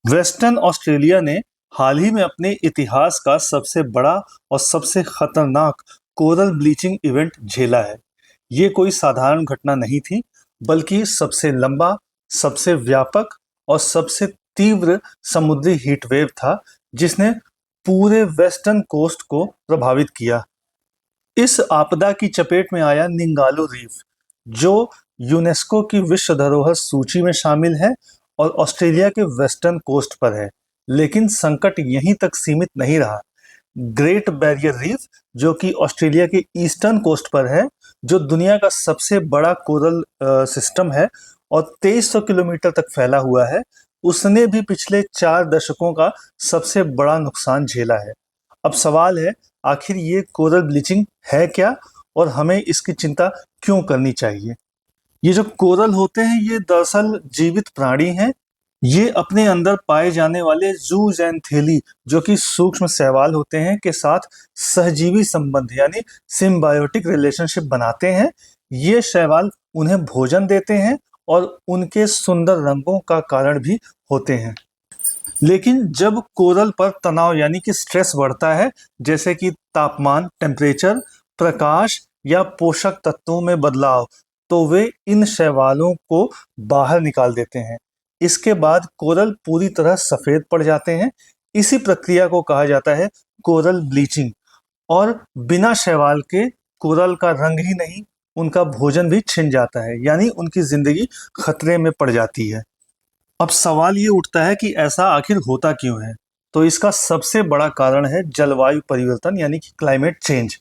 Western Australia ने हाल ही में अपने इतिहास का सबसे बड़ा और सबसे खतरनाक कोरल ब्लीचिंग इवेंट झेला है। ये कोई साधारण घटना नहीं थी, बल्कि सबसे लंबा, सबसे व्यापक और सबसे तीव्र समुद्री हीट वेव था, जिसने पूरे वेस्टर्न कोस्ट को प्रभावित किया। इस आपदा की चपेट में आया निंगालू रीफ, जो यूनेस्को की विश्व धरोहर सूची में शामिल है और ऑस्ट्रेलिया के वेस्टर्न कोस्ट पर है। लेकिन संकट यहीं तक सीमित नहीं रहा। ग्रेट बैरियर रीफ, जो कि ऑस्ट्रेलिया के ईस्टर्न कोस्ट पर है, जो दुनिया का सबसे बड़ा कोरल सिस्टम है और 2300 किलोमीटर तक फैला हुआ है, उसने भी पिछले 4 दशकों का सबसे बड़ा नुकसान झेला है। अब सवाल है, आखिर ये कोरल ब्लीचिंग है क्या और हमें इसकी चिंता क्यों करनी चाहिए? ये जो कोरल होते हैं, ये दरअसल जीवित प्राणी हैं। ये अपने अंदर पाए जाने वाले जूज़ैंथेली, जो कि सूक्ष्म शैवाल होते हैं, के साथ सहजीवी संबंध यानी सिम्बायोटिक रिलेशनशिप बनाते हैं। ये शैवाल उन्हें भोजन देते हैं और उनके सुंदर रंगों का कारण भी होते हैं। लेकिन जब कोरल पर तनाव यानी कि स्ट्रेस बढ़ता है, जैसे कि तापमान, टेम्परेचर, प्रकाश या पोषक तत्वों में बदलाव, तो वे इन शैवालों को बाहर निकाल देते हैं। इसके बाद कोरल पूरी तरह सफेद पड़ जाते हैं। इसी प्रक्रिया को कहा जाता है कोरल ब्लीचिंग। और बिना शैवाल के कोरल का रंग ही नहीं, उनका भोजन भी छिन जाता है, यानी उनकी जिंदगी खतरे में पड़ जाती है। अब सवाल ये उठता है कि ऐसा आखिर होता क्यों है? तो इसका सबसे बड़ा कारण है जलवायु परिवर्तन यानी कि क्लाइमेट चेंज।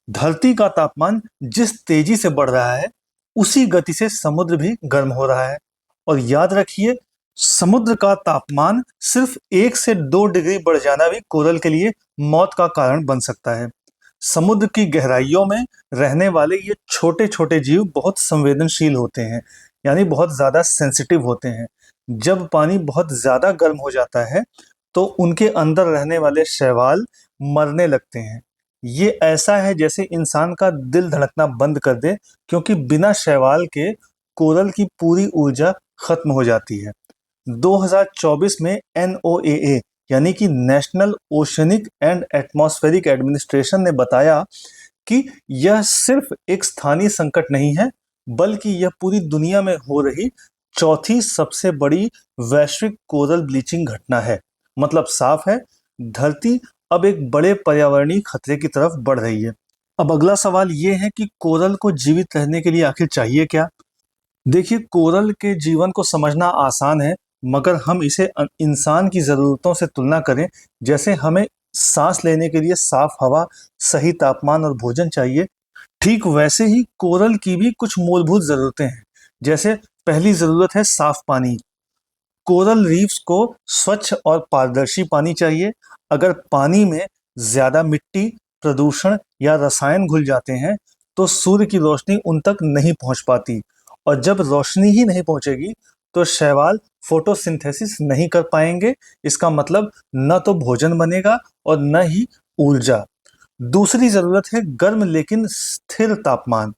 धरती का तापमान जिस तेजी से बढ़ रहा है, उसी गति से समुद्र भी गर्म हो रहा है। और याद रखिए, समुद्र का तापमान सिर्फ 1 से 2 डिग्री बढ़ जाना भी कोरल के लिए मौत का कारण बन सकता है। समुद्र की गहराइयों में रहने वाले ये छोटे छोटे जीव बहुत संवेदनशील होते हैं, यानी बहुत ज्यादा सेंसिटिव होते हैं। जब पानी बहुत ज्यादा गर्म हो जाता है, तो उनके अंदर रहने वाले शैवाल मरने लगते हैं। ये ऐसा है जैसे इंसान का दिल धड़कना बंद कर दे, क्योंकि बिना शैवाल के कोरल की पूरी ऊर्जा खत्म हो जाती है। 2024 में NOAA यानी कि national oceanic and atmospheric administration ने बताया कि यह सिर्फ एक स्थानीय संकट नहीं है, बल्कि यह पूरी दुनिया में हो रही चौथी सबसे बड़ी वैश्विक कोरल ब्लीचिंग घटना है। मतलब साफ है, धरती अब एक बड़े पर्यावरणीय खतरे की तरफ बढ़ रही है। अब अगला सवाल ये है कि कोरल को जीवित रहने के लिए आखिर चाहिए क्या? देखिए, कोरल के जीवन को समझना आसान है, मगर हम इसे इंसान की ज़रूरतों से तुलना करें, जैसे हमें सांस लेने के लिए साफ हवा, सही तापमान और भोजन चाहिए, ठीक वैसे ही कोरल की भी कुछ मूलभूत ज़रूरतें हैं। जैसे पहली ज़रूरत है साफ पानी। कोरल रीफ्स को स्वच्छ और पारदर्शी पानी चाहिए। अगर पानी में ज़्यादा मिट्टी, प्रदूषण या रसायन घुल जाते हैं, तो सूर्य की रोशनी उन तक नहीं पहुंच पाती, और जब रोशनी ही नहीं पहुंचेगी, तो शैवाल फोटोसिंथेसिस नहीं कर पाएंगे। इसका मतलब न तो भोजन बनेगा और न ही ऊर्जा। दूसरी जरूरत है गर्म लेकिन स्थिर तापमान।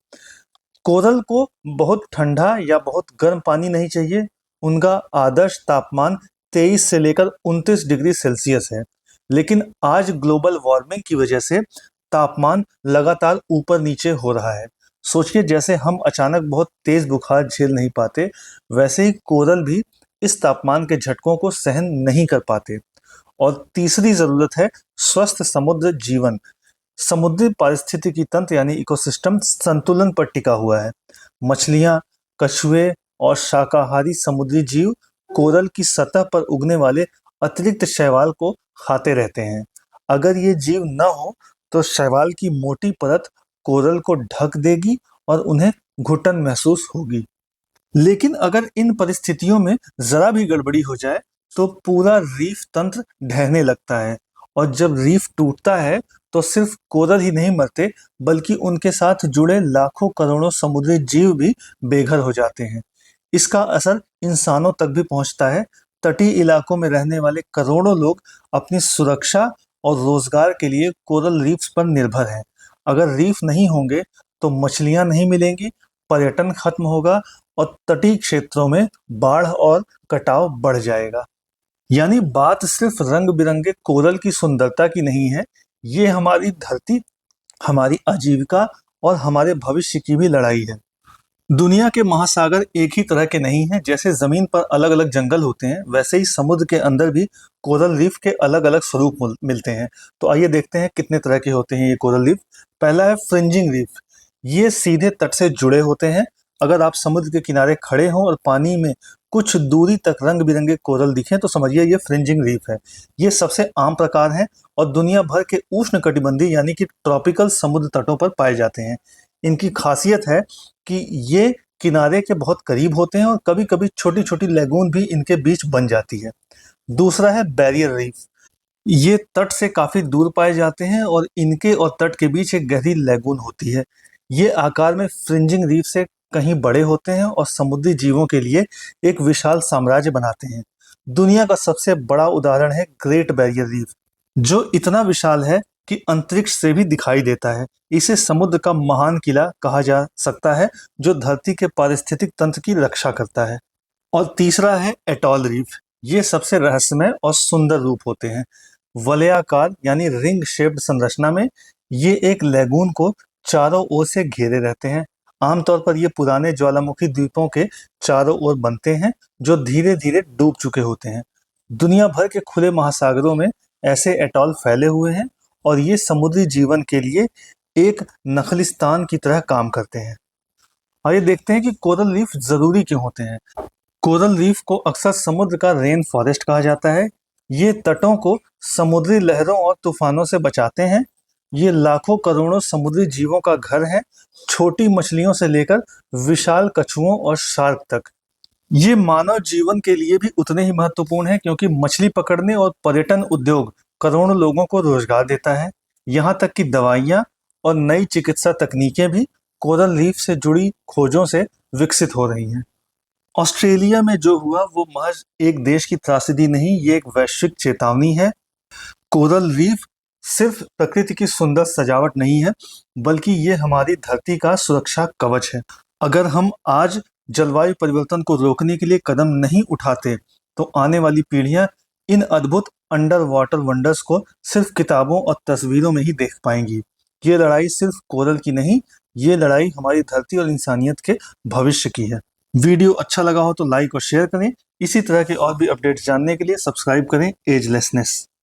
कोरल को बहुत ठंडा या बहुत गर्म पानी नहीं चाहिए। उनका आदर्श तापमान 23 से लेकर 29 डिग्री सेल्सियस है। लेकिन आज ग्लोबल वार्मिंग की वजह से तापमान लगातार ऊपर नीचे हो रहा है। सोचिए, जैसे हम अचानक बहुत तेज बुखार झेल नहीं पाते, वैसे ही कोरल भी इस तापमान के झटकों को सहन नहीं कर पाते। और तीसरी जरूरत है स्वस्थ समुद्र जीवन। समुद्री पारिस्थितिकी तंत्र यानी इकोसिस्टम संतुलन पर टिका हुआ है। मछलियां, कछुए और शाकाहारी समुद्री जीव कोरल की सतह पर उगने वाले अतिरिक्त शैवाल को खाते रहते हैं। अगर ये जीव न हो, तो शैवाल की मोटी परत कोरल को ढक देगी और उन्हें घुटन महसूस होगी। लेकिन अगर इन परिस्थितियों में जरा भी गड़बड़ी हो जाए, तो पूरा रीफ तंत्र ढहने लगता है। और जब रीफ टूटता है, तो सिर्फ कोरल ही नहीं मरते, बल्कि उनके साथ जुड़े लाखों करोड़ों समुद्री जीव भी बेघर हो जाते हैं। इसका असर इंसानों तक भी पहुंचता है। तटीय इलाकों में रहने वाले करोड़ों लोग अपनी सुरक्षा और रोजगार के लिए कोरल रीफ्स पर निर्भर हैं। अगर रीफ नहीं होंगे, तो मछलियां नहीं मिलेंगी, पर्यटन खत्म होगा और तटीय क्षेत्रों में बाढ़ और कटाव बढ़ जाएगा। यानी बात सिर्फ रंग बिरंगे कोरल की सुंदरता की नहीं है, ये हमारी धरती, हमारी आजीविका और हमारे भविष्य की भी लड़ाई है। दुनिया के महासागर एक ही तरह के नहीं हैं। जैसे जमीन पर अलग अलग जंगल होते हैं, वैसे ही समुद्र के अंदर भी कोरल रीफ के अलग अलग स्वरूप मिलते हैं। तो आइए देखते हैं कितने तरह के होते हैं ये कोरल रीफ। पहला है फ्रिंजिंग रीफ। ये सीधे तट से जुड़े होते हैं। अगर आप समुद्र के किनारे खड़े हों और पानी में कुछ दूरी तक रंग बिरंगे कोरल दिखें तो समझिए ये फ्रिंजिंग रीफ है। ये सबसे आम प्रकार है और दुनिया भर के उष्ण कटिबंधीय यानी कि ट्रॉपिकल समुद्र तटों पर पाए जाते हैं। इनकी खासियत है कि ये किनारे के बहुत करीब होते हैं और कभी कभी छोटी छोटी लेगून भी इनके बीच बन जाती है। दूसरा है बैरियर रीफ। ये तट से काफी दूर पाए जाते हैं और इनके और तट के बीच एक गहरी लेगून होती है। ये आकार में फ्रिंजिंग रीफ से कहीं बड़े होते हैं और समुद्री जीवों के लिए एक विशाल साम्राज्य बनाते हैं। दुनिया का सबसे बड़ा उदाहरण है ग्रेट बैरियर रीफ, जो इतना विशाल है कि अंतरिक्ष से भी दिखाई देता है। इसे समुद्र का महान किला कहा जा सकता है, जो धरती के पारिस्थितिक तंत्र की रक्षा करता है। और तीसरा है एटॉल रीफ। ये सबसे रहस्यमय और सुंदर रूप होते हैं। वलयाकार यानी रिंग शेप्ड संरचना में ये एक लेगून को चारों ओर से घेरे रहते हैं। आमतौर पर ये पुराने ज्वालामुखी द्वीपों के चारों ओर बनते हैं, जो धीरे धीरे डूब चुके होते हैं। दुनिया भर के खुले महासागरों में ऐसे एटॉल फैले हुए हैं और ये समुद्री जीवन के लिए एक नखलिस्तान की तरह काम करते हैं। आइए देखते हैं कि कोरल रीफ जरूरी क्यों होते हैं। कोरल रीफ को अक्सर समुद्र का रेन फॉरेस्ट कहा जाता है। ये तटों को समुद्री लहरों और तूफानों से बचाते हैं। ये लाखों करोड़ों समुद्री जीवों का घर है, छोटी मछलियों से लेकर विशाल कछुओं और शार्क तक। ये मानव जीवन के लिए भी उतने ही महत्वपूर्ण है, क्योंकि मछली पकड़ने और पर्यटन उद्योग करोड़ों लोगों को रोजगार देता है। यहाँ तक कि दवाइयाँ और नई चिकित्सा तकनीकें भी कोरल रीफ से जुड़ी खोजों से विकसित हो रही हैं। ऑस्ट्रेलिया में जो हुआ वो महज एक देश की त्रासदी नहीं, ये एक वैश्विक चेतावनी है। कोरल रीफ सिर्फ प्रकृति की सुंदर सजावट नहीं है, बल्कि ये हमारी धरती का सुरक्षा कवच है। अगर हम आज जलवायु परिवर्तन को रोकने के लिए कदम नहीं उठाते, तो आने वाली पीढ़ियां इन अद्भुत अंडर वाटर वंडर्स को सिर्फ किताबों और तस्वीरों में ही देख पाएंगी। ये लड़ाई सिर्फ कोरल की नहीं, ये लड़ाई हमारी धरती और इंसानियत के भविष्य की है। वीडियो अच्छा लगा हो तो लाइक और शेयर करें। इसी तरह के और भी अपडेट्स जानने के लिए सब्सक्राइब करें एजलेसनेस।